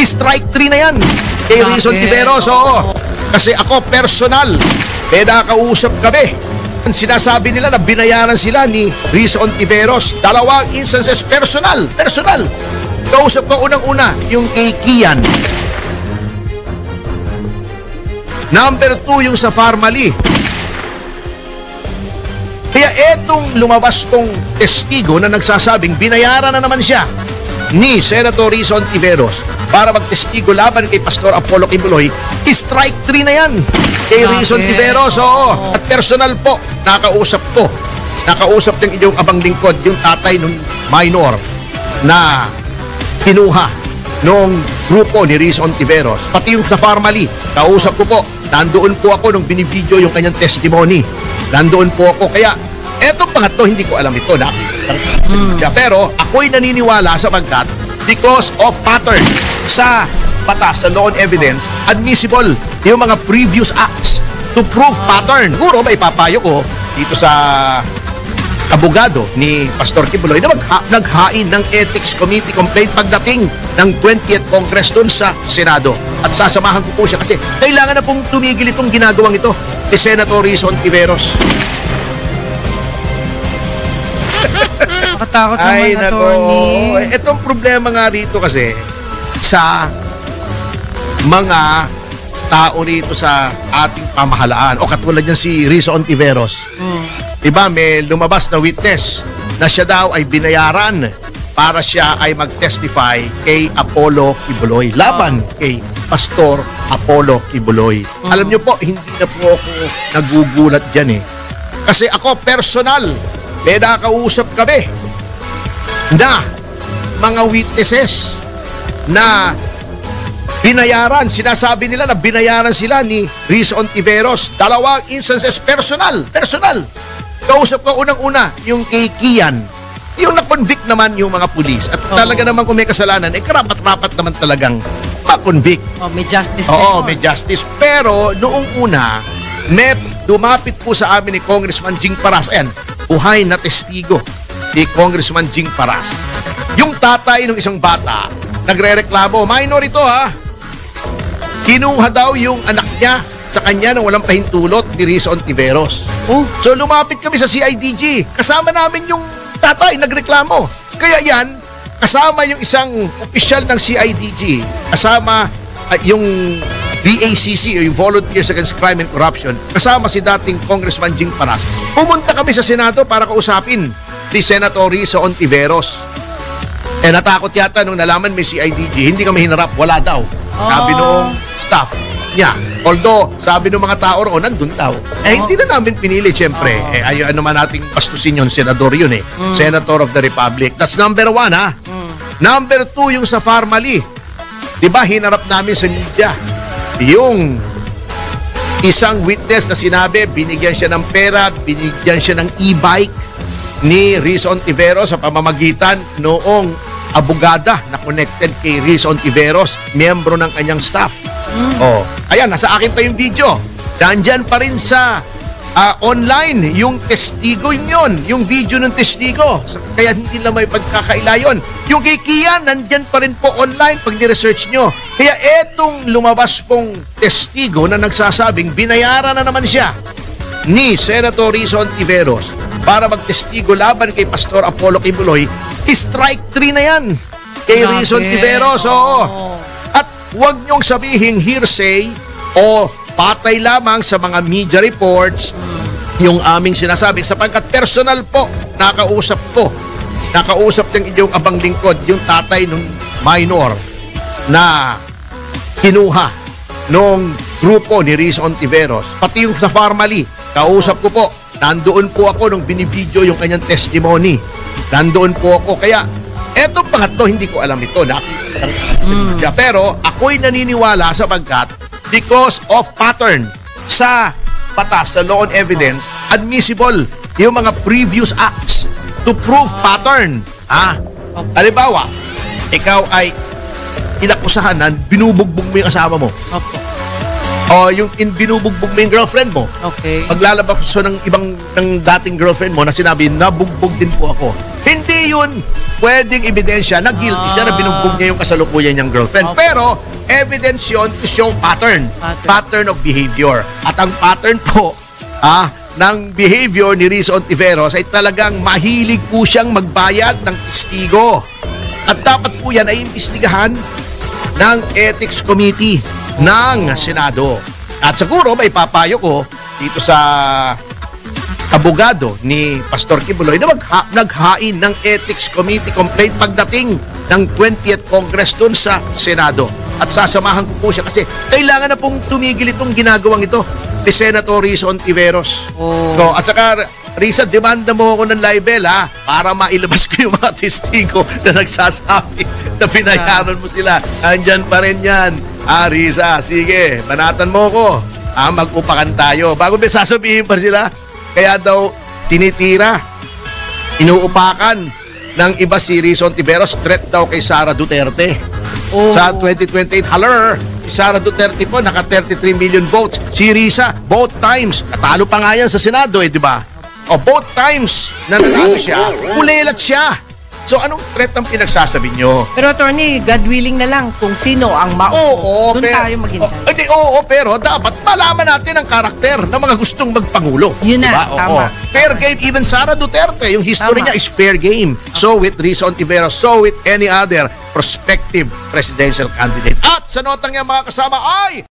strike 3 na yan. Kay Rizon Tiveros, oo. Kasi ako personal, nakakausap kami. Sinasabi nila na binayaran sila ni Rizon Tiveros. 2 instances personal. Kausap ko unang-una yung kay Kian. Number 2 yung sa Farmally. Kaya etong lumabas tong testigo na nagsasabing binayaran na naman siya ni Senator Rizon Tiveros para magtestigo laban kay Pastor Apollo Kibuloy, strike 3 na yan kay Rizon Tiveros, oo. At personal po, nakausap ng inyong abang lingkod, yung tatay ng minor na kinuha nung grupo ni Rizon Tiveros. Pati yung sa Farmally, kausap ko po, nandoon po ako nung binibidyo yung kanyang testimony. Nandoon po ako. Kaya, etong pangatlo, hindi ko alam ito. Pero, ako'y naniniwala sapagkat because of pattern sa batas, sa law and evidence, admissible yung mga previous acts to prove pattern. Siguro, may papayo ko dito sa abogado ni Pastor Kibuloy na naghain ng Ethics Committee complaint pagdating ng 20th Congress doon sa Senado. At sasamahan ko po siya kasi kailangan na pong tumigil itong ginagawang ito ni Senator Rizon Tiveros. Nakatakot Ay, naman, nako. attorney. Itong problema nga rito kasi sa mga tao rito sa ating pamahalaan o katulad niyan si Rizon Tiveros. Diba, may lumabas na witness na siya daw ay binayaran para siya ay mag-testify kay Apollo Kibuloy. Laban kay Pastor Apollo Kibuloy. Alam niyo po, hindi na po ako nagugulat dyan eh. Kasi ako personal, nakakausap kami na mga witnesses na binayaran. Sinasabi nila na binayaran sila ni Rizon Tiveros. 2 instances personal. Kausap ko unang-una yung kay Kian. Yung na-convict naman yung mga pulis. At talaga naman kung may kasalanan, karapat-rapat naman talagang ma-convict. May justice. Oo, may justice. Pero noong una, may dumapit po sa amin ni Congressman Jing Paras. Ayan, buhay na testigo ni Congressman Jing Paras. Yung tatay ng isang bata, nagre-reklamo, minor ito ha. Kinuha daw yung anak niya sa kanya nang walang pahintulot ni Rizon Tiveros. So lumapit kami sa CIDG. Kasama namin yung tatay, nagreklamo. Kaya yan, kasama yung isang opisyal ng CIDG, kasama yung VACC o yung Volunteers Against Crime and Corruption, kasama si dating Congressman Jing Paras. Pumunta kami sa Senado para kausapin si Senator Rizon Tiveros. Natakot yata nung nalaman may CIDG, hindi kami hinarap, wala daw. Sabi noong staff niya. Although, sabi ng mga tao roon, nandun daw. Hindi na namin pinili, siyempre. Ayaw naman nating pastusin yun, senador yun eh. Senator of the Republic. That's number 1, ha? Number 2, yung sa Farmally. Diba, hinarap namin sa media. Yung isang witness na sinabi, binigyan siya ng pera, binigyan siya ng e-bike ni Rizon Tiveros sa pamamagitan noong abogada na connected kay Rizon Tiveros, miyembro ng kanyang staff. Ayan, nasa akin pa yung video. Nandyan pa rin sa online yung testigo yun, yung video ng testigo. Kaya hindi lang may pagkakaila yun. Yung kay Kian, nandyan pa rin po online pag ni-research nyo. Kaya etong lumabas pong testigo na nagsasabing binayaran na naman siya ni Senator Rizon Tiveros para magtestigo laban kay Pastor Apollo Kibuloy, strike 3 na yan kay Rizon Tiveros. Oo. At huwag niyong sabihing hearsay o patay lamang sa mga media reports yung aming sinasabi sapagkat personal po nakausap ng inyong abang lingkod yung tatay ng minor na kinuha nung grupo ni Rizon Tiveros. Pati yung sa Farmally, kausap ko po, nandoon po ako nung binibidyo yung kanyang testimony. Nandoon po ako. Kaya etong pangatlo, hindi ko alam ito. Pero ako'y naniniwala sapagkat because of pattern sa batas, sa law and evidence, admissible yung mga previous acts to prove pattern. Halimbawa, ikaw ay inakusahan na binubugbog mo yung asawa mo. O yung binubugbog mo yung girlfriend mo. Paglalabas ng dating girlfriend mo na sinabi, nabugbog din po ako. Hindi hindi yun pwedeng ebidensya na guilty siya na binugbog niya yung kasalukuyan niyang girlfriend. Okay. Pero, evidence yun to show pattern. Pattern of behavior. At ang pattern po, ng behavior ni Risa Ontiveros ay talagang mahilig po siyang magbayad ng testigo. At dapat po yan ay imbestigahan ng Ethics Committee ng Senado. At siguro may papayo ko dito sa abogado ni Pastor Kibuloy na naghain ng Ethics Committee complaint pagdating ng 20th Congress dun sa Senado. At sasamahan ko po siya kasi kailangan na pong tumigil itong ginagawang ito ni Senator Risa Ontiveros. So, at saka, Risa, demanda mo ako ng libel para mailabas ko yung mga testigo na nagsasabi na binayaran mo sila. Andyan pa rin yan. Risa, sige, banatan mo ko. Mag-upakan tayo. Bago may sasabihin pa sila, kaya daw tinitira, inuupakan ng iba si Risa Ontiveros, threat daw kay Sara Duterte. Sa 2028, haler, Sara Duterte po, naka 33 million votes. Si Risa, both times, natalo pa nga yan sa Senado di ba? Both times na nanalo siya, kulelat siya. So, anong threat ang pinagsasabi nyo? Pero attorney, God willing na lang kung sino ang maupo. Doon tayo maghintay. Pero dapat malaman natin ang karakter ng mga gustong magpangulo. Yun na, diba? tama. Fair game, even Sara Duterte, yung history niya is fair game. So with Risa Ontiveros, so with any other prospective presidential candidate. At sa notang yan mga kasama ay